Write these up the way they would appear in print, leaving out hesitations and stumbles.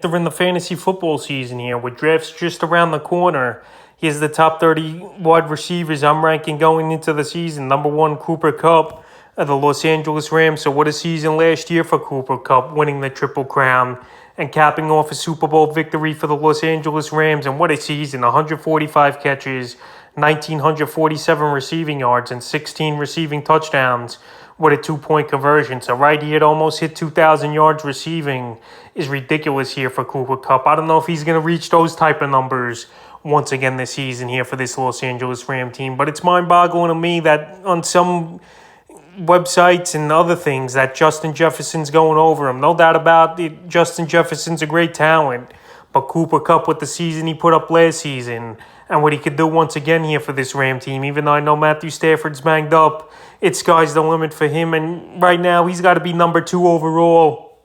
Entering the fantasy football season here with drafts just around the corner. Here's the top 30 wide receivers I'm ranking going into the season. Number 1, Cooper Kupp of the Los Angeles Rams. So what a season last year for Cooper Kupp, winning the Triple Crown and capping off a Super Bowl victory for the Los Angeles Rams. And what a season, 145 catches, 1,947 receiving yards, and 16 receiving touchdowns with a 2-point conversion. So right here, it almost hit 2,000 yards receiving is ridiculous here for Cooper Kupp. I don't know if he's going to reach those type of numbers once again this season here for this Los Angeles Ram team. But it's mind-boggling to me that on some websites and other things that Justin Jefferson's going over him. No doubt about it, Justin Jefferson's a great talent. But Cooper Kupp, with the season he put up last season and what he could do once again here for this Ram team, even though I know Matthew Stafford's banged up, it's sky's the limit for him. And right now, he's got to be number 2 overall,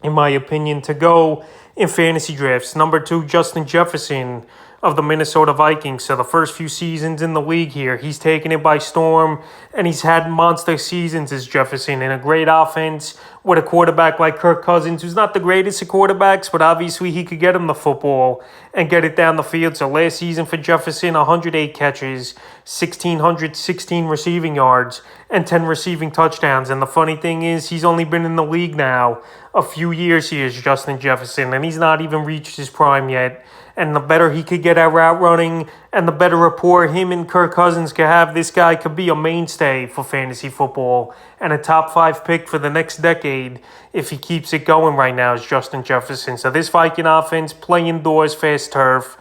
in my opinion, to go in fantasy drafts. Number 2, Justin Jefferson of the Minnesota Vikings. So the first few seasons in the league here, he's taken it by storm, and he's had monster seasons as Jefferson in a great offense with a quarterback like Kirk Cousins, who's not the greatest of quarterbacks, but obviously he could get him the football and get it down the field. So last season for Jefferson, 108 catches, 1,616 receiving yards, and 10 receiving touchdowns. And the funny thing is, he's only been in the league now a few years here as Justin Jefferson, and he's not even reached his prime yet. And the better he could get at route running and the better rapport him and Kirk Cousins could have, this guy could be a mainstay for fantasy football and a top 5 pick for the next decade if he keeps it going right now as Justin Jefferson. So this Viking offense, play indoors, fast turf,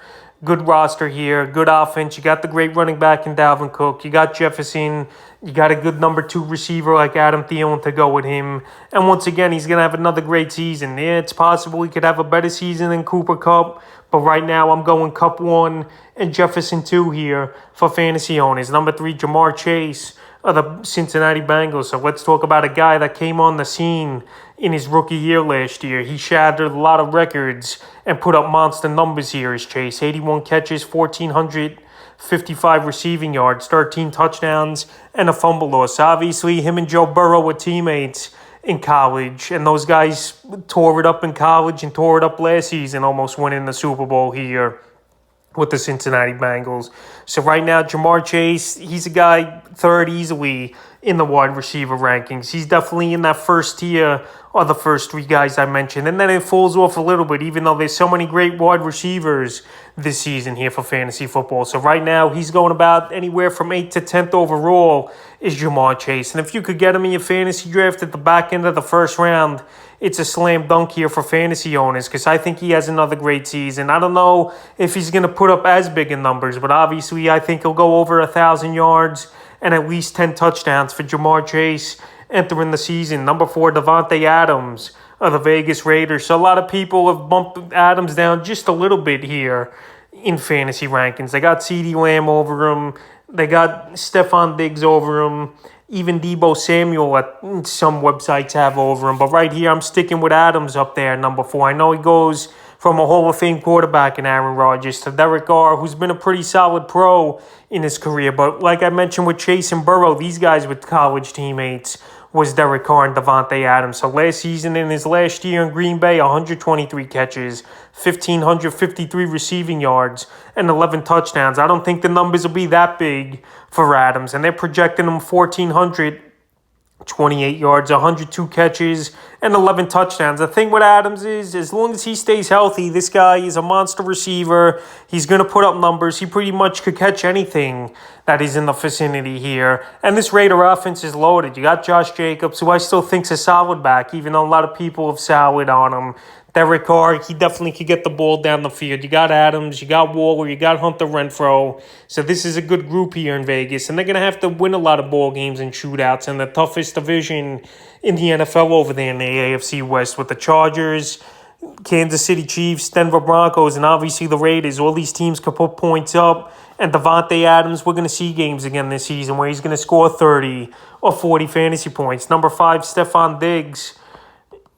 good roster here, good offense. You got the great running back in Dalvin Cook. You got Jefferson. You got a good number 2 receiver like Adam Thielen to go with him. And once again, he's going to have another great season. Yeah, it's possible he could have a better season than Cooper Kupp. But right now, I'm going Kupp 1 and Jefferson 2 here for fantasy owners. Number 3, JAMARR Chase of the Cincinnati Bengals. So let's talk about a guy that came on the scene in his rookie year last year. He shattered a lot of records and put up monster numbers here as Chase. 81 catches, 1,455 receiving yards, 13 touchdowns, and a fumble loss. Obviously, him and Joe Burrow were teammates in college, and those guys tore it up in college and tore it up last season, almost winning the Super Bowl here with the Cincinnati Bengals. So right now, JAMARR Chase, he's a guy third easily in the wide receiver rankings. He's definitely in that first tier of the first 3 guys I mentioned. And then it falls off a little bit, even though there's so many great wide receivers this season here for fantasy football. So right now, he's going about anywhere from 8th to 10th overall is JAMARR Chase. And if you could get him in your fantasy draft at the back end of the first round, it's a slam dunk here for fantasy owners because I think he has another great season. I don't know if he's going to put up as big in numbers, but obviously I think he'll go over 1,000 yards and at least 10 touchdowns for JAMARR Chase entering the season. Number 4, DAVANTE Adams of the Vegas Raiders. So a lot of people have bumped Adams down just a little bit here in fantasy rankings. They got CeeDee Lamb over him. They got Stefon Diggs over him. Even DEEBO Samuel at some websites have over him. But right here, I'm sticking with Adams up there, number 4. I know he goes from a Hall of Fame quarterback in Aaron Rodgers to Derek Carr, who's been a pretty solid pro in his career. But like I mentioned with Chase and Burrow, these guys with college teammates was Derek Carr and Davante Adams. So last season, in his last year in Green Bay, 123 catches, 1,553 receiving yards, and 11 touchdowns. I don't think the numbers will be that big for Adams, and they're projecting him 1,428 yards, 102 catches, and 11 touchdowns. The thing with Adams is, as long as he stays healthy, this guy is a monster receiver. He's going to put up numbers. He pretty much could catch anything that is in the vicinity here. And this Raider offense is loaded. You got Josh Jacobs, who I still think's a solid back, even though a lot of people have soured on him. Derek Carr, he definitely could get the ball down the field. You got Adams, you got Waller, you got Hunter Renfrow. So this is a good group here in Vegas. And they're going to have to win a lot of ball games and shootouts in the toughest division in the NFL over there in the AFC West with the Chargers, Kansas City Chiefs, Denver Broncos, and obviously the Raiders. All these teams can put points up. And Davante Adams, we're going to see games again this season where he's going to score 30 or 40 fantasy points. Number 5, Stefon Diggs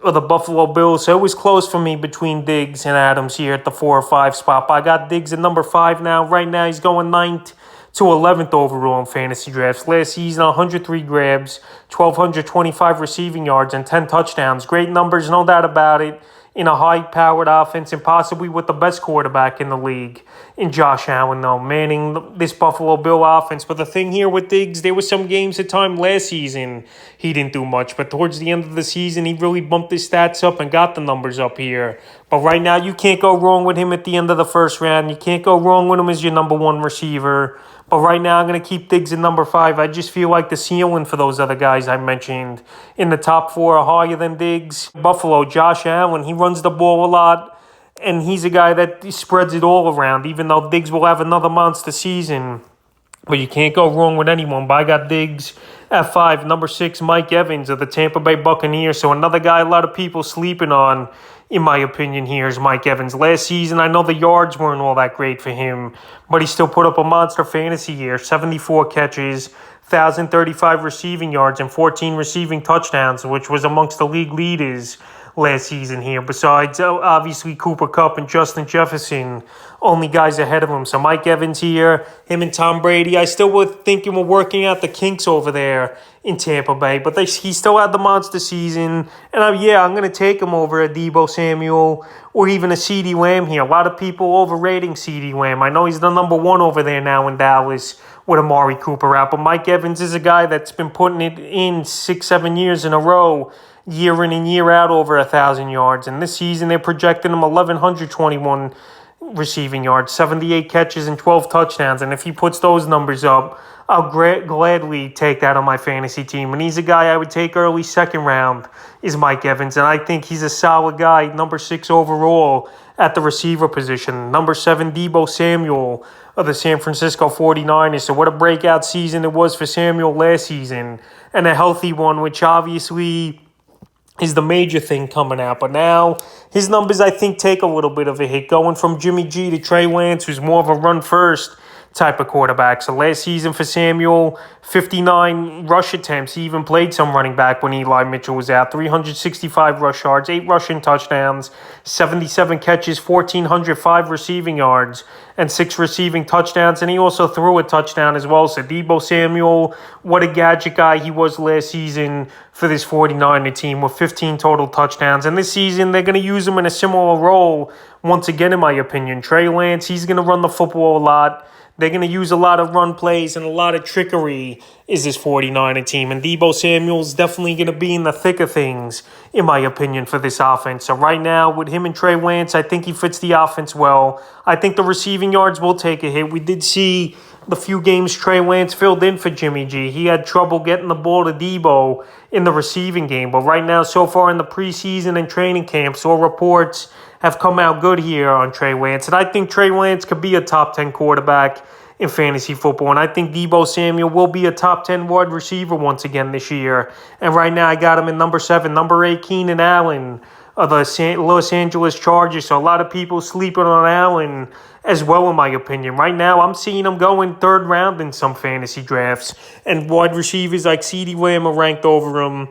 of the Buffalo Bills. So it was close for me between Diggs and Adams here at the 4 or 5 spot. But I got Diggs at number 5 now. Right now, he's going 9th to 11th overall in fantasy drafts. Last season, 103 grabs, 1,225 receiving yards, and 10 touchdowns. Great numbers, no doubt about it. in a high-powered offense and possibly with the best quarterback in the league in Josh Allen, though, manning this Buffalo Bill offense. But the thing here with Diggs, there were some games at time last season he didn't do much. But towards the end of the season, he really bumped his stats up and got the numbers up here. But right now, you can't go wrong with him at the end of the first round. You can't go wrong with him as your number one receiver. But right now, I'm going to keep Diggs at number 5. I just feel like the ceiling for those other guys I mentioned in the top 4 are higher than Diggs. Buffalo, Josh Allen, he runs the ball a lot, and he's a guy that spreads it all around, even though Diggs will have another monster season. But you can't go wrong with anyone. But I got Diggs at 5. Number 6, Mike Evans of the Tampa Bay Buccaneers. So another guy a lot of people sleeping on, in my opinion, here is Mike Evans. Last season, I know the yards weren't all that great for him, but he still put up a monster fantasy year. 74 catches, 1,035 receiving yards, and 14 receiving touchdowns, which was amongst the league leaders last season here. Besides, obviously, Cooper Kupp and Justin Jefferson, only guys ahead of him. So Mike Evans here, him and Tom Brady. I still was thinking we're working out the kinks over there in Tampa Bay, but he still had the monster season. And I'm going to take him over a DEEBO Samuel or even a CeeDee Lamb here. A lot of people overrating CeeDee Lamb. I know he's the number 1 over there now in Dallas with Amari Cooper out, but Mike Evans is a guy that's been putting it in 6-7 years in a row, year in and year out, over 1,000 yards. And this season, they're projecting him 1,121 receiving yards, 78 catches, and 12 touchdowns. And if he puts those numbers up, I'll gladly take that on my fantasy team. And he's a guy I would take early second round, is Mike Evans. And I think he's a solid guy, number 6 overall at the receiver position. Number 7, DEEBO Samuel of the San Francisco 49ers. So what a breakout season it was for Samuel last season, and a healthy one, which obviously is the major thing coming out. But now his numbers, I think, take a little bit of a hit, going from Jimmy G to Trey Lance, who's more of a run-first type of quarterback. So last season for Samuel, 59 rush attempts. He even played some running back when Eli Mitchell was out. 365 rush yards, 8 rushing touchdowns, 77 catches, 1,405 receiving yards, and 6 receiving touchdowns. And he also threw a touchdown as well. So DEEBO Samuel, what a gadget guy he was last season for this 49er team, with 15 total touchdowns. And this season, they're going to use him in a similar role once again, in my opinion. Trey Lance, he's going to run the football a lot. They're going to use a lot of run plays and a lot of trickery, is this 49er team. And DEEBO Samuel's definitely going to be in the thick of things, in my opinion, for this offense. So right now, with him and Trey Lance, I think he fits the offense well. I think the receiving yards will take a hit. We did see the few games Trey Lance filled in for Jimmy G. He had trouble getting the ball to DEEBO in the receiving game. But right now, so far in the preseason and training camps, all reports have come out good here on Trey Lance. And I think Trey Lance could be a top 10 quarterback in fantasy football. And I think DEEBO Samuel will be a top 10 wide receiver once again this year. And right now I got him in number 7. Number 8, Keenan Allen of the Los Angeles Chargers. So a lot of people sleeping on Allen as well, in my opinion. Right now I'm seeing him going 3rd round in some fantasy drafts. And wide receivers like CeeDee Lamb are ranked over him.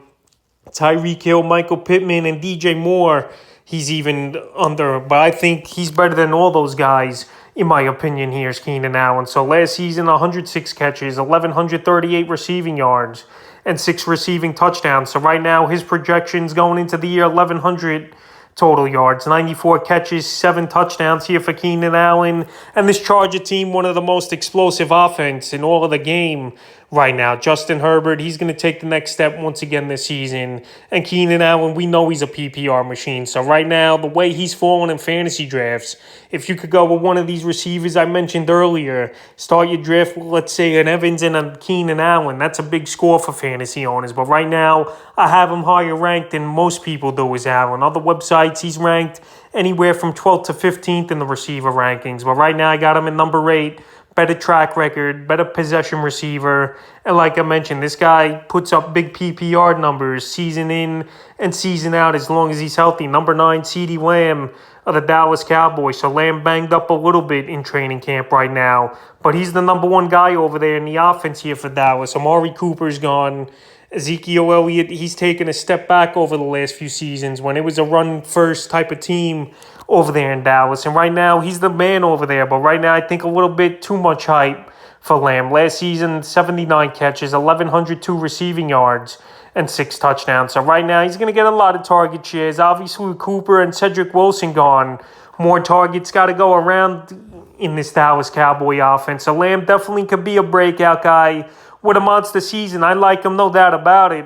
Tyreek Hill, Michael Pittman, and DJ Moore, he's even under. But I think he's better than all those guys, in my opinion. Here's Keenan Allen. So last season, 106 catches, 1,138 receiving yards, and 6 receiving touchdowns. So right now, his projections going into the year, 1,100 total yards, 94 catches, 7 touchdowns here for Keenan Allen. And this Charger team, one of the most explosive offense in all of the game right now. Justin Herbert, he's going to take the next step once again this season. And Keenan Allen, we know he's a PPR machine. So right now, the way he's falling in fantasy drafts, if you could go with one of these receivers I mentioned earlier, start your draft with, let's say, an Evans and a Keenan Allen, that's a big score for fantasy owners. But right now, I have him higher ranked than most people do as Allen. Other websites, he's ranked anywhere from 12th to 15th in the receiver rankings. But right now, I got him in number 8. Better track record, better possession receiver. And like I mentioned, this guy puts up big PPR numbers season in and season out as long as he's healthy. Number 9, CeeDee Lamb of the Dallas Cowboys. So Lamb banged up a little bit in training camp right now. But he's the number 1 guy over there in the offense here for Dallas. Amari Cooper's gone. Ezekiel Elliott, he's taken a step back over the last few seasons when it was a run-first type of team over there in Dallas. And right now, he's the man over there. But right now, I think a little bit too much hype for Lamb. Last season, 79 catches, 1,102 receiving yards, and 6 touchdowns. So right now, he's going to get a lot of target shares. Obviously, with Cooper and Cedric Wilson gone, more targets got to go around in this Dallas Cowboy offense. So Lamb definitely could be a breakout guy with a monster season. I like him, no doubt about it.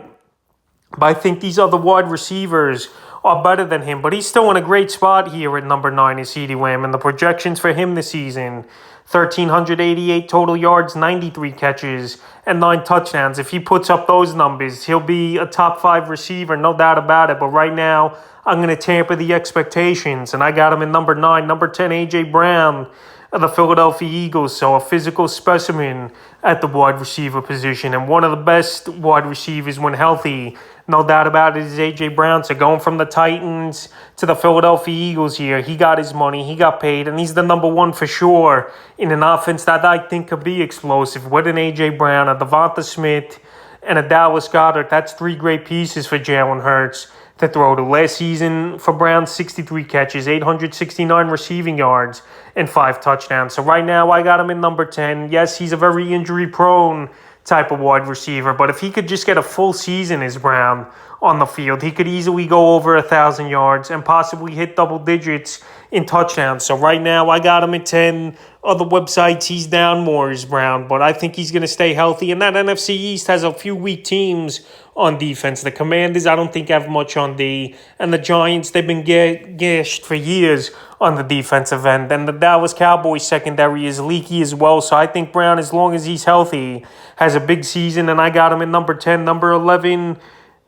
But I think these other wide receivers are better than him. But he's still in a great spot here at number 9 is CeeDee Lamb. And the projections for him this season, 1,388 total yards, 93 catches, and 9 touchdowns. If he puts up those numbers, he'll be a top 5 receiver, no doubt about it. But right now, I'm going to tamper the expectations. And I got him in number 9. Number 10, A.J. Brown of the Philadelphia Eagles. So a physical specimen at the wide receiver position. And one of the best wide receivers when healthy, no doubt about it, is A.J. Brown. So going from the Titans to the Philadelphia Eagles here, he got his money, he got paid, and he's the number 1 for sure in an offense that I think could be explosive. With an A.J. Brown, a DeVonta Smith, and a Dallas Goedert, that's 3 great pieces for Jalen Hurts to throw to. Last season for Brown, 63 catches, 869 receiving yards, and 5 touchdowns. So right now, I got him in number 10. Yes, he's a very injury-prone type of wide receiver, but if he could just get a full season as Brown on the field, he could easily go over 1,000 yards and possibly hit double digits in touchdowns. So right now, I got him at 10. Other websites, he's down more as Brown, but I think he's going to stay healthy. And that NFC East has a few weak teams on defense. The Commanders, I don't think, have much on D. And the Giants, they've been gashed for years on the defensive end. And the Dallas Cowboys secondary is leaky as well. So I think Brown, as long as he's healthy, has a big season. And I got him in number 10. Number 11,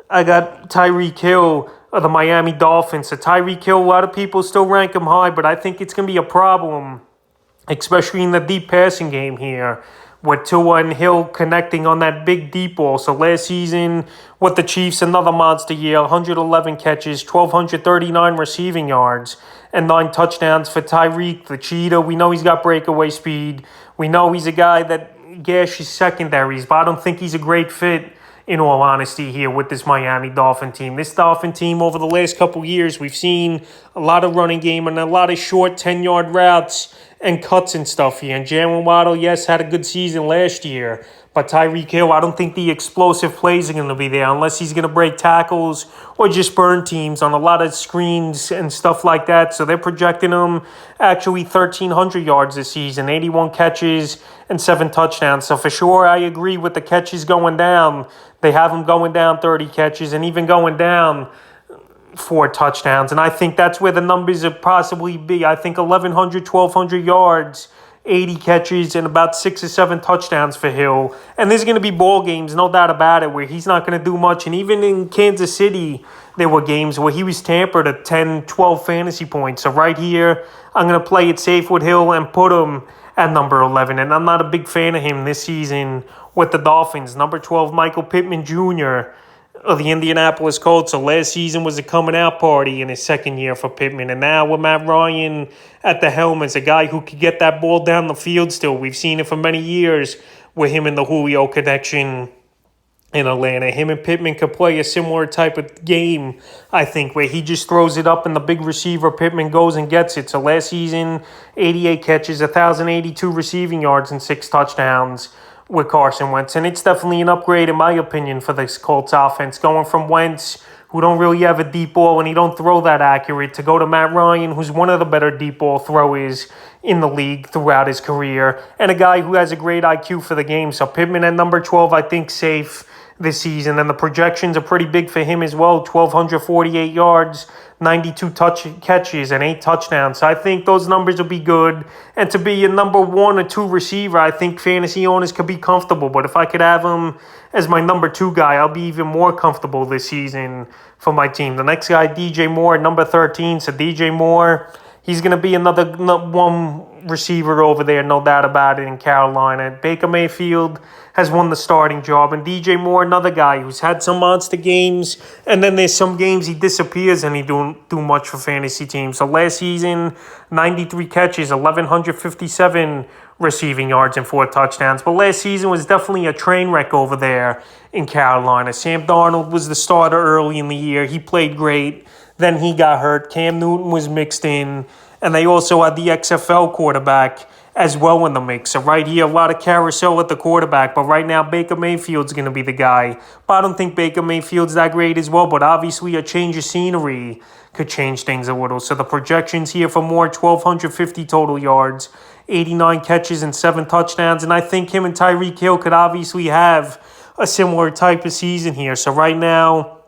I got Tyreek Hill of the Miami Dolphins. So Tyreek Hill, a lot of people still rank him high, but I think it's going to be a problem, especially in the deep passing game here, with Tua and Hill connecting on that big deep ball. So last season with the Chiefs, another monster year, 111 catches, 1,239 receiving yards, and 9 touchdowns for Tyreek, the cheetah. We know he's got breakaway speed. We know he's a guy that gashes secondaries, but I don't think he's a great fit, in all honesty, here with this Miami Dolphin team. This Dolphin team, over the last couple years, we've seen a lot of running game and a lot of short 10-yard routes and cuts and stuff here. And Jalen Waddle, yes, had a good season last year. But Tyreek Hill, I don't think the explosive plays are going to be there unless he's going to break tackles or just burn teams on a lot of screens and stuff like that. So they're projecting him actually 1,300 yards this season, 81 catches and 7 touchdowns. So for sure, I agree with the catches going down. They have him going down 30 catches and even going down 4 touchdowns. And I think that's where the numbers would possibly be. I think 1,100, 1,200 yards, 80 catches, and about 6 or 7 touchdowns for Hill. And there's going to be ball games, no doubt about it, where he's not going to do much. And even in Kansas City, there were games where he was tampered at 10, 12 fantasy points. So right here, I'm going to play it safe with Hill and put him at number 11. And I'm not a big fan of him this season with the Dolphins. Number 12, Michael Pittman Jr. of the Indianapolis Colts. So last season was a coming out party in his second year for Pittman. And now with Matt Ryan at the helm as a guy who could get that ball down the field still. We've seen it for many years with him and the Julio connection in Atlanta. Him and Pittman could play a similar type of game, I think, where he just throws it up and the big receiver, Pittman, goes and gets it. So last season, 88 catches, 1,082 receiving yards, and 6 touchdowns with Carson Wentz. And it's definitely an upgrade, in my opinion, for this Colts offense, going from Wentz, who don't really have a deep ball and he don't throw that accurate, to go to Matt Ryan, who's one of the better deep ball throwers in the league throughout his career, and a guy who has a great IQ for the game. So Pittman at number 12, I think, safe this season. And the projections are pretty big for him as well. 1,248 yards, 92 catches, and 8 touchdowns. So I think those numbers will be good. And to be a number 1 or 2 receiver, I think fantasy owners could be comfortable. But if I could have him as my number 2 guy, I'll be even more comfortable this season for my team. The next guy, DJ Moore, number 13. So DJ Moore, he's going to be another 1 receiver over there, no doubt about it, in Carolina. Baker Mayfield has won the starting job. And DJ Moore, another guy who's had some monster games, and then there's some games he disappears and he don't do much for fantasy teams. So last season, 93 catches, 1,157 receiving yards, and 4 touchdowns. But last season was definitely a train wreck over there in Carolina. Sam Darnold was the starter early in the year. He played great. Then he got hurt. Cam Newton was mixed in. And they also had the XFL quarterback as well in the mix. So right here, a lot of carousel at the quarterback, but right now Baker Mayfield's going to be the guy. But I don't think Baker Mayfield's that great as well, but obviously a change of scenery could change things a little. So the projections here for Moore, 1,250 total yards, 89 catches and 7 touchdowns, and I think him and Tyreek Hill could obviously have a similar type of season here. So right now,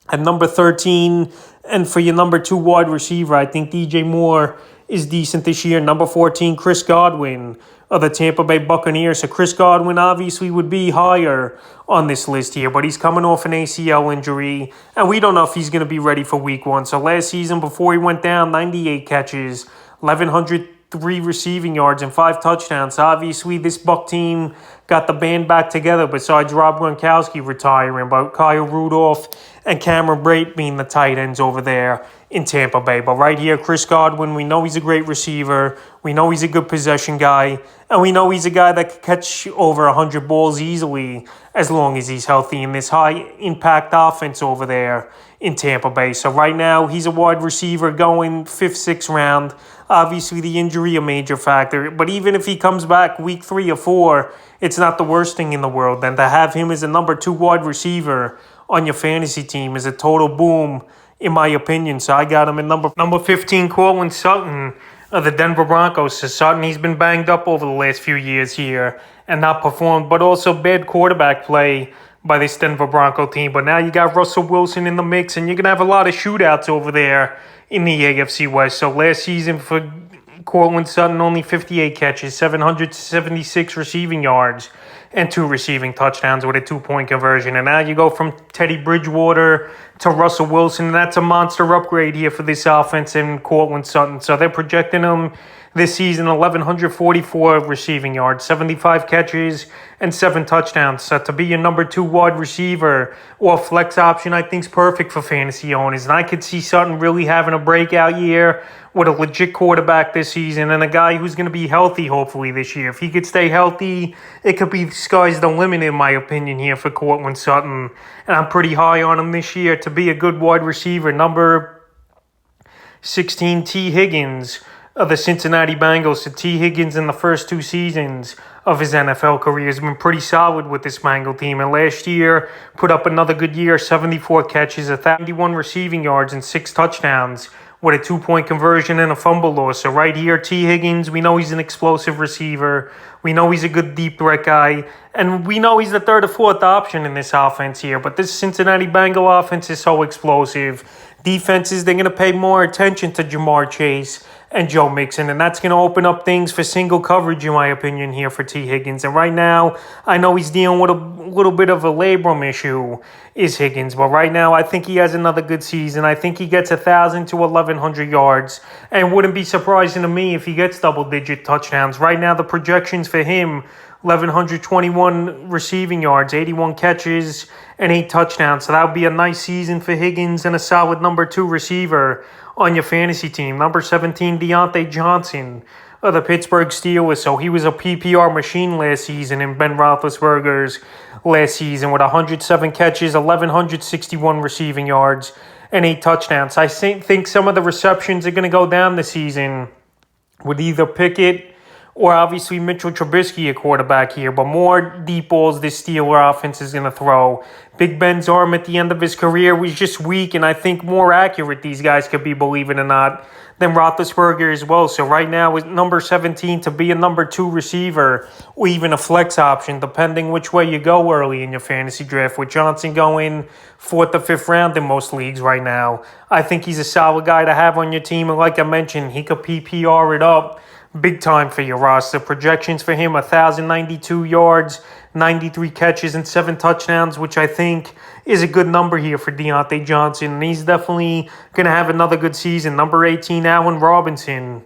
at number 13, and for your number 2 wide receiver, I think DJ Moore is decent this year. Number 14, Chris Godwin of the Tampa Bay Buccaneers. So Chris Godwin obviously would be higher on this list here, but he's coming off an ACL injury, and we don't know if he's going to be ready for week 1. So last season, before he went down, 98 catches, 1,103 receiving yards, and 5 touchdowns. So obviously, this Buck team got the band back together besides Rob Gronkowski retiring, but Kyle Rudolph and Cameron Brate being the tight ends over there in Tampa Bay. But right here, Chris Godwin, we know he's a great receiver. We know he's a good possession guy. And we know he's a guy that can catch over 100 balls easily as long as he's healthy in this high-impact offense over there in Tampa Bay. So right now, he's a wide receiver going 5th, 6th round. Obviously, the injury a major factor. But even if he comes back week 3 or 4, it's not the worst thing in the world. Then to have him as a number 2 wide receiver on your fantasy team is a total boom, in my opinion. So I got him at number 15, Cortland Sutton of the Denver Broncos. So Sutton, he's been banged up over the last few years here and not performed, but also bad quarterback play by this Denver Bronco team. But now you got Russell Wilson in the mix, and you're going to have a lot of shootouts over there in the AFC West. So last season for Cortland Sutton, only 58 catches, 776 receiving yards, and 2 receiving touchdowns with a 2-point conversion. And now you go from Teddy Bridgewater to Russell Wilson, and that's a monster upgrade here for this offense in Cortland Sutton. So they're projecting him this season 1,144 receiving yards, 75 catches, and 7 touchdowns. So to be your number 2 wide receiver or flex option, I think is perfect for fantasy owners. And I could see Sutton really having a breakout year with a legit quarterback this season and a guy who's going to be healthy hopefully this year. If he could stay healthy, it could be sky's the limit in my opinion here for Cortland Sutton. And I'm pretty high on him this year to be a good wide receiver. Number 16, T. Higgins of the Cincinnati Bengals. So T. Higgins in the first 2 seasons of his NFL career has been pretty solid with this Bengal team. And last year put up another good year, 74 catches, 1,071 receiving yards, and 6 touchdowns with a 2-point conversion and a fumble loss. So right here, T. Higgins, we know he's an explosive receiver. We know he's a good deep threat guy. And we know he's the 3rd or 4th option in this offense here. But this Cincinnati Bengal offense is so explosive. Defenses, they're going to pay more attention to Jamar Chase and Joe Mixon, and that's going to open up things for single coverage, in my opinion, here for T. Higgins. And right now, I know he's dealing with a little bit of a labrum issue, is Higgins, but right now, I think he has another good season. I think he gets 1,000 to 1,100 yards, and wouldn't be surprising to me if he gets double-digit touchdowns. Right now, the projections for him, 1,121 receiving yards, 81 catches, and 8 touchdowns. So that would be a nice season for Higgins and a solid number 2 receiver on your fantasy team. Number 17, Deontay Johnson of the Pittsburgh Steelers. So he was a PPR machine last season in Ben Roethlisberger's last season with 107 catches, 1,161 receiving yards, and 8 touchdowns. I think some of the receptions are going to go down this season with either Pickett or obviously Mitchell Trubisky, a quarterback here, but more deep balls this Steeler offense is going to throw. Big Ben's arm at the end of his career was just weak, and I think more accurate these guys could be, believe it or not, than Roethlisberger as well. So right now, with number 17 to be a number 2 receiver or even a flex option, depending which way you go early in your fantasy draft, with Johnson going 4th or 5th round in most leagues right now, I think he's a solid guy to have on your team. And like I mentioned, he could PPR it up big time for your roster. Projections for him, 1,092 yards, 93 catches, and 7 touchdowns, which I think is a good number here for Deontay Johnson. And he's definitely going to have another good season. Number 18, Allen Robinson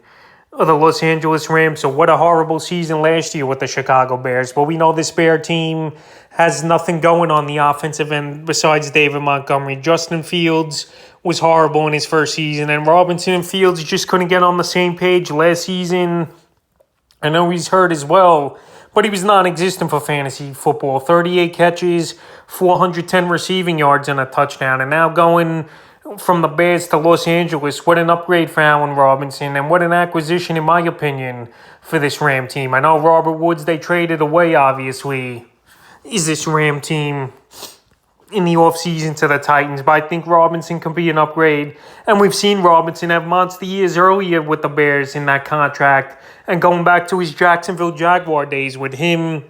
of the Los Angeles Rams. So what a horrible season last year with the Chicago Bears. But we know this Bear team has nothing going on the offensive end besides David Montgomery. Justin Fields was horrible in his first season, and Robinson and Fields just couldn't get on the same page last season. I know he's hurt as well, but he was non-existent for fantasy football. 38 catches, 410 receiving yards, and a touchdown. And now going from the Bears to Los Angeles. What an upgrade for Allen Robinson, and what an acquisition, in my opinion, for this Ram team. I know Robert Woods, they traded away, obviously, is this Ram team in the offseason to the Titans, but I think Robinson can be an upgrade. And we've seen Robinson have monster years earlier with the Bears in that contract, and going back to his Jacksonville Jaguar days with him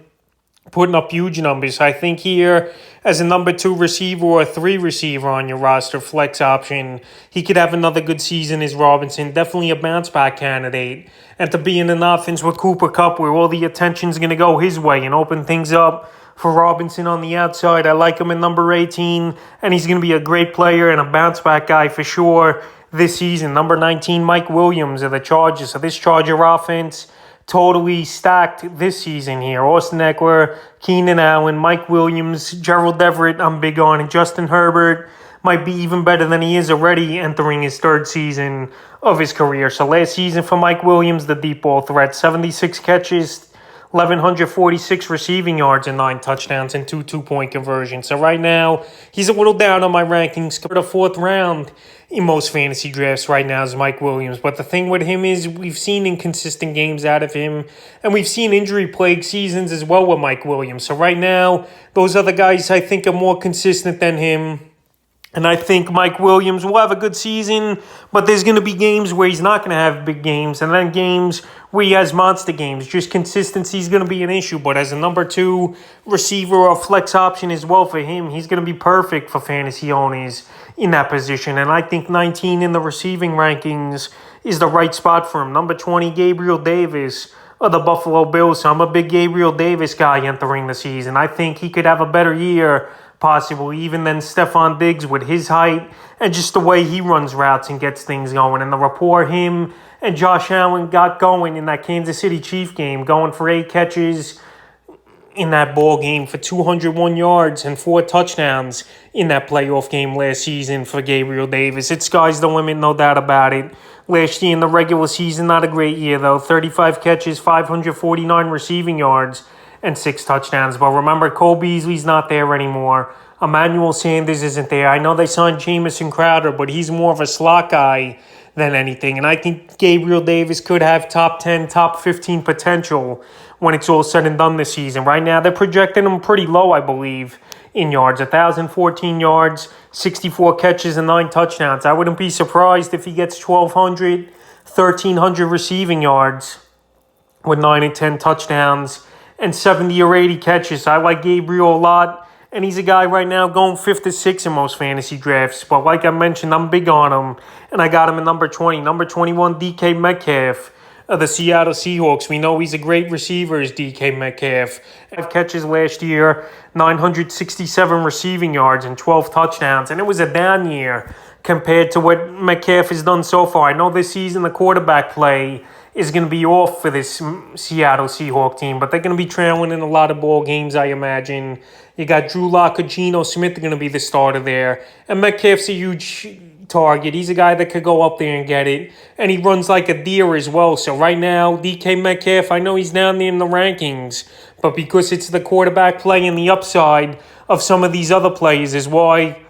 putting up huge numbers. I think here, as a number 2 receiver or a 3 receiver on your roster, flex option, he could have another good season as Robinson. Definitely a bounce-back candidate. And to be in an offense with Cooper Kupp where all the attention's going to go his way and open things up for Robinson on the outside, I like him at number 18, and he's going to be a great player and a bounce-back guy for sure this season. Number 19, Mike Williams of the Chargers. So this Charger offense totally stacked this season here. Austin Eckler, Keenan Allen, Mike Williams, Gerald Everett, I'm big on, and Justin Herbert might be even better than he is already entering his 3rd season of his career. So last season for Mike Williams, the deep ball threat, 76 catches, 1,146 receiving yards and 9 touchdowns and 2 two-point conversions. So right now, he's a little down on my rankings. For the 4th round in most fantasy drafts right now is Mike Williams. But the thing with him is we've seen inconsistent games out of him, and we've seen injury-plagued seasons as well with Mike Williams. So right now, those other guys I think are more consistent than him. And I think Mike Williams will have a good season, but there's going to be games where he's not going to have big games, and then games where he has monster games. Just consistency is going to be an issue, but as a number 2 receiver or flex option as well for him, he's going to be perfect for fantasy owners in that position. And I think 19 in the receiving rankings is the right spot for him. Number 20, Gabriel Davis of the Buffalo Bills. So I'm a big Gabriel Davis guy entering the season. I think he could have a better year possibly even than Stefon Diggs with his height and just the way he runs routes and gets things going. And the rapport him and Josh Allen got going in that Kansas City Chief game, going for 8 catches in that ball game for 201 yards and 4 touchdowns in that playoff game last season for Gabriel Davis. It's sky's the limit, no doubt about it. Last year in the regular season, not a great year though. 35 catches, 549 receiving yards, and 6 touchdowns. But remember, Cole Beasley's not there anymore. Emmanuel Sanders isn't there. I know they signed Jamison Crowder, but he's more of a slot guy than anything. And I think Gabriel Davis could have top 10, top 15 potential when it's all said and done this season. Right now, they're projecting him pretty low, I believe, in yards. 1,014 yards, 64 catches, and 9 touchdowns. I wouldn't be surprised if he gets 1,200, 1,300 receiving yards with 9 and 10 touchdowns and 70 or 80 catches. I like Gabriel a lot, and he's a guy right now going 5th to 6th in most fantasy drafts. But like I mentioned, I'm big on him, and I got him at number 20. Number 21, DK Metcalf of the Seattle Seahawks. We know he's a great receiver, is DK Metcalf. 5 catches last year, 967 receiving yards, and 12 touchdowns. And it was a down year compared to what Metcalf has done so far. I know this season the quarterback play is going to be off for this Seattle Seahawks team, but they're going to be trailing in a lot of ball games, I imagine. You got Drew Lock or Geno Smith are going to be the starter there. And Metcalf's a huge target. He's a guy that could go up there and get it. And he runs like a deer as well. So right now, DK Metcalf, I know he's down there in the rankings, but because it's the quarterback play and the upside of some of these other players is why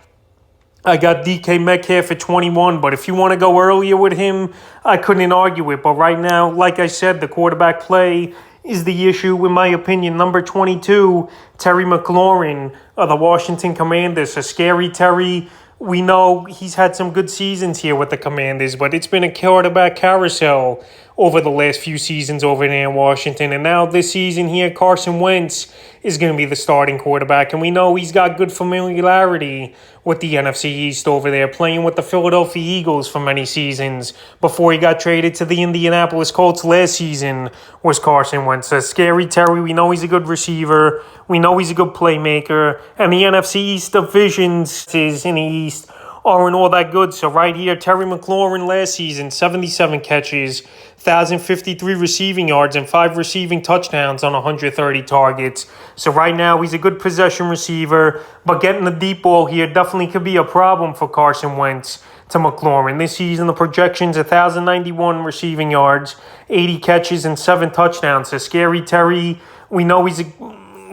I got DK Metcalf at 21, but if you want to go earlier with him, I couldn't argue it. But right now, like I said, the quarterback play is the issue, in my opinion. Number 22, Terry McLaurin of the Washington Commanders. A scary Terry. We know he's had some good seasons here with the Commanders, but it's been a quarterback carousel over the last few seasons over there in Washington. And now this season here, Carson Wentz is going to be the starting quarterback. And we know he's got good familiarity with the NFC East over there, playing with the Philadelphia Eagles for many seasons before he got traded to the Indianapolis Colts last season was Carson Wentz. A scary Terry. We know he's a good receiver. We know he's a good playmaker. And the NFC East divisions is in the East aren't all that good. So right here, Terry McLaurin last season, 77 catches, 1,053 receiving yards, and 5 receiving touchdowns on 130 targets. So right now, he's a good possession receiver, but getting the deep ball here definitely could be a problem for Carson Wentz to McLaurin. This season, the projections, 1,091 receiving yards, 80 catches, and 7 touchdowns. So scary Terry, we know he's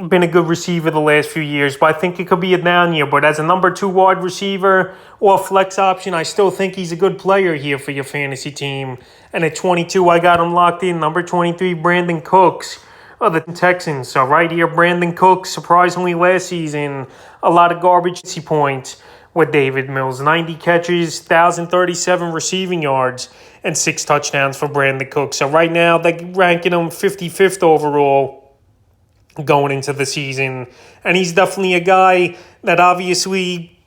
been a good receiver the last few years, but I think it could be a down year. But as a number 2 wide receiver or flex option, I still think he's a good player here for your fantasy team. And at 22, I got him locked in. Number 23, Brandin Cooks of the Texans. So right here, Brandin Cooks, surprisingly last season, a lot of garbage points with David Mills. 90 catches, 1,037 receiving yards, and 6 touchdowns for Brandin Cooks. So right now, they're ranking him 55th overall going into the season. And he's definitely a guy that obviously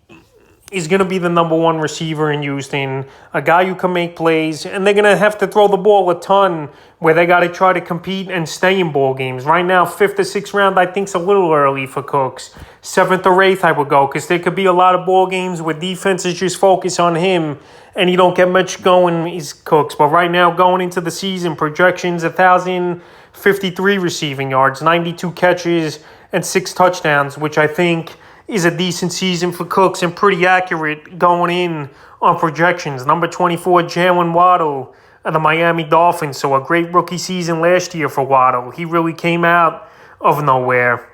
is going to be the number 1 receiver in Houston, a guy who can make plays, and they're going to have to throw the ball a ton where they got to try to compete and stay in ball games. Right now, 5th or 6th round, I think, is a little early for Cooks. 7th or 8th, I would go, because there could be a lot of ball games where defenses just focus on him and you don't get much going, he's Cooks. But right now, going into the season, projections, 1,053 receiving yards, 92 catches, and 6 touchdowns, which I think is a decent season for Cooks and pretty accurate going in on projections. Number 24, Jalen Waddle of the Miami Dolphins. So a great rookie season last year for Waddle. He really came out of nowhere,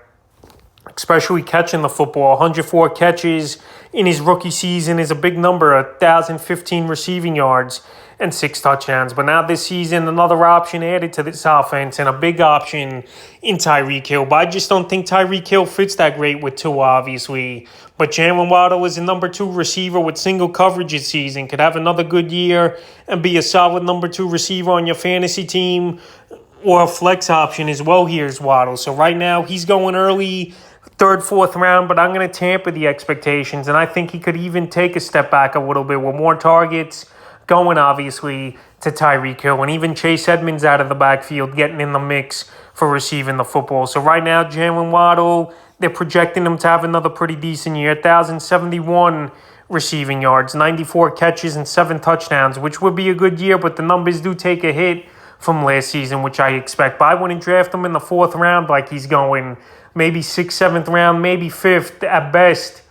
especially catching the football. 104 catches in his rookie season is a big number, 1,015 receiving yards and 6 touchdowns. But now this season, another option added to this offense and a big option in Tyreek Hill. But I just don't think Tyreek Hill fits that great with Tua, obviously. But Jalen Waddle is a number 2 receiver with single coverage this season. Could have another good year and be a solid number 2 receiver on your fantasy team or a flex option as well. Here's Waddle. So right now, he's going early, 3rd, 4th round, but I'm going to tamper the expectations. And I think he could even take a step back a little bit with more targets going, obviously, to Tyreek Hill. And even Chase Edmonds out of the backfield getting in the mix for receiving the football. So right now, Jalen Waddle, they're projecting him to have another pretty decent year. 1,071 receiving yards, 94 catches, and 7 touchdowns, which would be a good year, but the numbers do take a hit from last season, which I expect. But I wouldn't draft him in the 4th round like he's going. Maybe 6th, 7th round, maybe 5th at best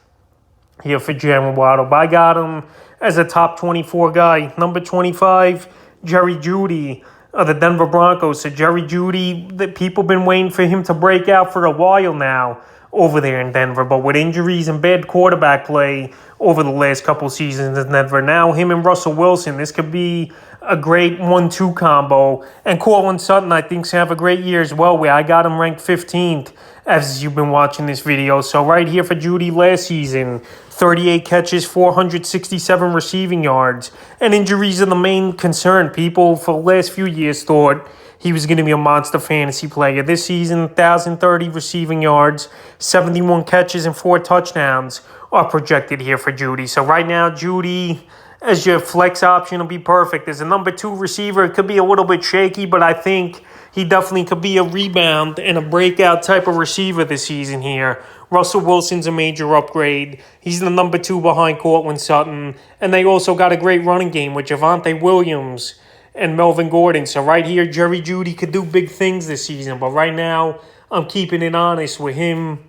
here for Jalen Waddle. But I got him as a top 24 guy. Number 25, Jerry Jeudy of the Denver Broncos. So Jerry Jeudy, the people been waiting for him to break out for a while now over there in Denver. But with injuries and bad quarterback play over the last couple seasons in Denver, now him and Russell Wilson, this could be a great 1-2 combo. And Cortland Sutton, I think, is going to have a great year as well, where I got him ranked 15th as you've been watching this video. So right here for Jeudy last season, 38 catches, 467 receiving yards. And injuries are the main concern. People for the last few years thought he was going to be a monster fantasy player. This season, 1,030 receiving yards, 71 catches, and 4 touchdowns are projected here for Jeudy. So right now, Jeudy as your flex option will be perfect. As a number 2 receiver, it could be a little bit shaky, but I think he definitely could be a rebound and a breakout type of receiver this season here. Russell Wilson's a major upgrade. He's the number 2 behind Cortland Sutton. And they also got a great running game with Javonte Williams and Melvin Gordon. So right here, Jerry Jeudy could do big things this season. But right now, I'm keeping it honest with him.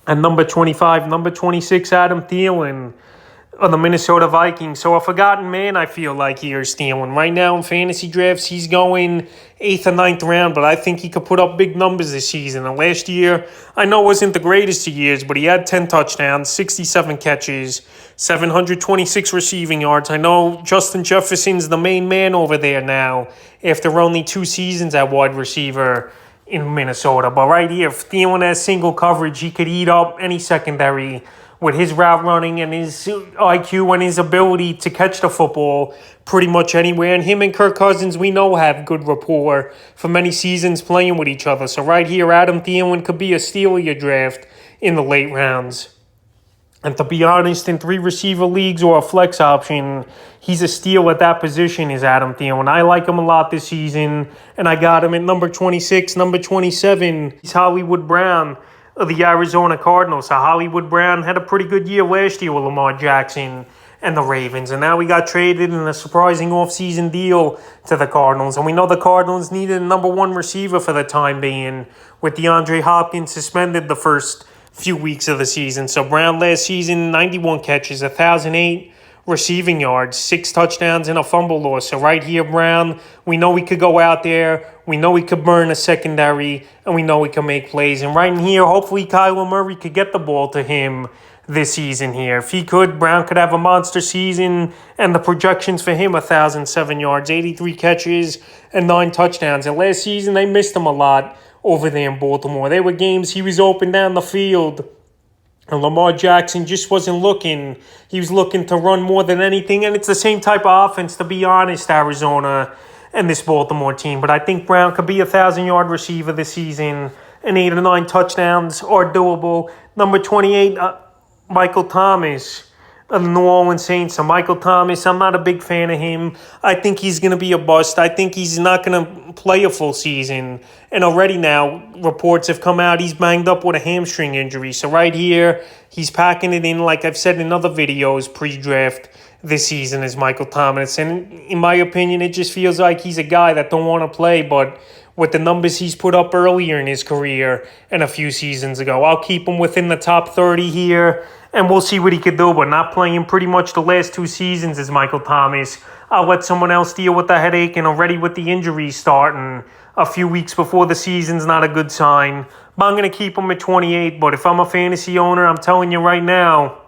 And number 25, number 26, Adam Thielen of the Minnesota Vikings. So a forgotten man, I feel like, here is Thielen. Right now in fantasy drafts, he's going 8th or 9th round, but I think he could put up big numbers this season. And last year, I know it wasn't the greatest of years, but he had 10 touchdowns, 67 catches, 726 receiving yards. I know Justin Jefferson's the main man over there now after only 2 seasons at wide receiver in Minnesota. But right here, if Thielen has single coverage, he could eat up any secondary with his route running and his IQ and his ability to catch the football pretty much anywhere. And him and Kirk Cousins, we know, have good rapport for many seasons playing with each other. So right here, Adam Thielen could be a steal of your draft in the late rounds. And to be honest, in 3 receiver leagues or a flex option, he's a steal at that position, is Adam Thielen. I like him a lot this season, and I got him at number 26, number 27. He's Hollywood Brown of the Arizona Cardinals. So Hollywood Brown had a pretty good year last year with Lamar Jackson and the Ravens. And now we got traded in a surprising offseason deal to the Cardinals. And we know the Cardinals needed a number 1 receiver for the time being, with DeAndre Hopkins suspended the first few weeks of the season. So Brown last season, 91 catches, 1,008 receiving yards, 6 touchdowns, and a fumble loss. So right here, Brown, we know we could go out there. We know we could burn a secondary, and we know we can make plays. And right in here, hopefully Kyler Murray could get the ball to him this season here. If he could, Brown could have a monster season, and the projections for him, 1,007 yards, 83 catches, and 9 touchdowns. And last season, they missed him a lot over there in Baltimore. They were games he was open down the field, and Lamar Jackson just wasn't looking. He was looking to run more than anything, and it's the same type of offense, to be honest, Arizona and this Baltimore team. But I think Brown could be a 1,000-yard receiver this season, and 8 or 9 touchdowns are doable. Number 28, Michael Thomas of the New Orleans Saints. So Michael Thomas, I'm not a big fan of him. I think he's going to be a bust. I think he's not going to play a full season. And already now, reports have come out, he's banged up with a hamstring injury. So right here, he's packing it in, like I've said in other videos pre-draft this season, is Michael Thomas. And in my opinion, it just feels like he's a guy that don't want to play, but with the numbers he's put up earlier in his career and a few seasons ago, I'll keep him within the top 30 here, and we'll see what he could do. But not playing pretty much the last 2 seasons is Michael Thomas. I'll let someone else deal with the headache, and already with the injuries starting a few weeks before the season's not a good sign. But I'm going to keep him at 28. But if I'm a fantasy owner, I'm telling you right now,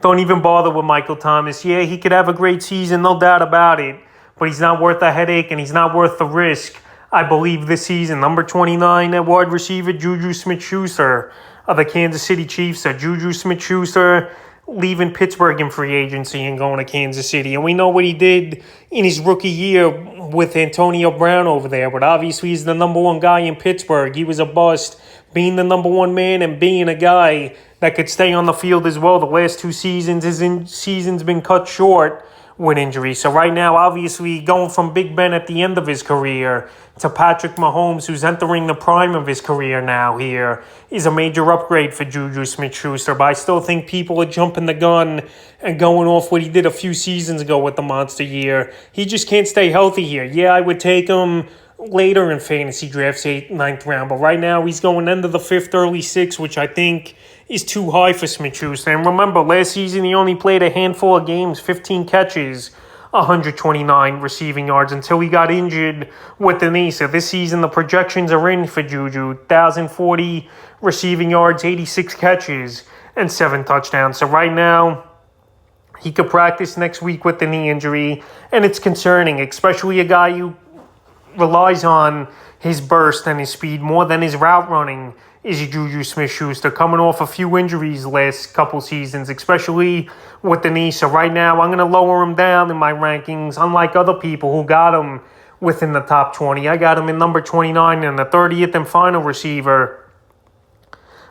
don't even bother with Michael Thomas. Yeah, he could have a great season, no doubt about it, but he's not worth the headache, and he's not worth the risk, I believe, this season. Number 29 at wide receiver, Juju Smith-Schuster of the Kansas City Chiefs. So Juju Smith-Schuster leaving Pittsburgh in free agency and going to Kansas City. And we know what he did in his rookie year with Antonio Brown over there. But obviously he's the number 1 guy in Pittsburgh. He was a bust, being the number 1 man and being a guy that could stay on the field as well. The last 2 seasons, his season's been cut short with injury. So right now, obviously, going from Big Ben at the end of his career to Patrick Mahomes, who's entering the prime of his career now here, is a major upgrade for Juju Smith-Schuster. But I still think people are jumping the gun and going off what he did a few seasons ago with the monster year. He just can't stay healthy here. Yeah, I would take him later in fantasy drafts, 8th, 9th round. But right now, he's going end of the 5th, early 6th, which I think is too high for Smith-Schuster. And remember, last season he only played a handful of games, 15 catches, 129 receiving yards until he got injured with the knee. So this season the projections are in for Juju. 1,040 receiving yards, 86 catches, and 7 touchdowns. So right now, he could practice next week with the knee injury, and it's concerning, especially a guy who relies on his burst and his speed more than his route running is Juju Smith-Schuster, coming off a few injuries last couple seasons, especially with the knee. So right now, I'm going to lower him down in my rankings, unlike other people who got him within the top 20. I got him in number 29 and the 30th and final receiver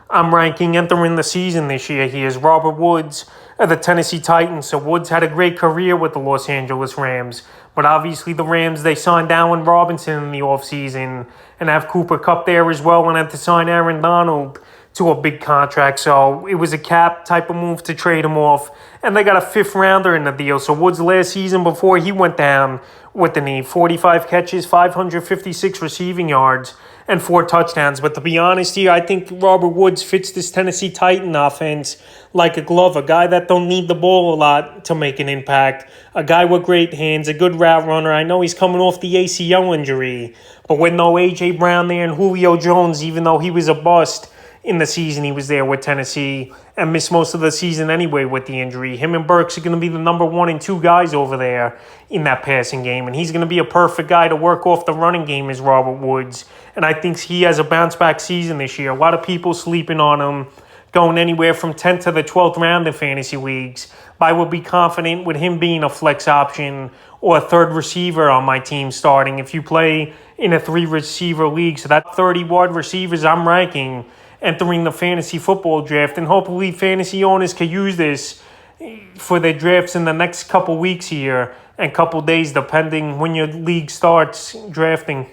I'm ranking entering the season this year. He is Robert Woods of the Tennessee Titans. So Woods had a great career with the Los Angeles Rams. But obviously the Rams, they signed Allen Robinson in the offseason and have Cooper Kupp there as well, and had to sign Aaron Donald to a big contract. So it was a cap type of move to trade him off. And they got a 5th rounder in the deal. So Woods last season before he went down with the knee, 45 catches, 556 receiving yards, and 4 touchdowns. But to be honest here, I think Robert Woods fits this Tennessee Titan offense like a glove. A guy that don't need the ball a lot to make an impact. A guy with great hands, a good route runner. I know he's coming off the ACL injury, but with no A.J. Brown there and Julio Jones, even though he was a bust in the season he was there with Tennessee and missed most of the season anyway with the injury, him and Burks are going to be the number 1 and 2 guys over there in that passing game. And he's going to be a perfect guy to work off the running game is Robert Woods. And I think he has a bounce-back season this year. A lot of people sleeping on him, going anywhere from 10th to the 12th round in fantasy leagues. But I would be confident with him being a flex option or a 3rd receiver on my team starting if you play in a 3-receiver league. So that 30 wide receivers I'm ranking entering the fantasy football draft, and hopefully fantasy owners can use this for their drafts in the next couple weeks here and couple days, depending when your league starts drafting.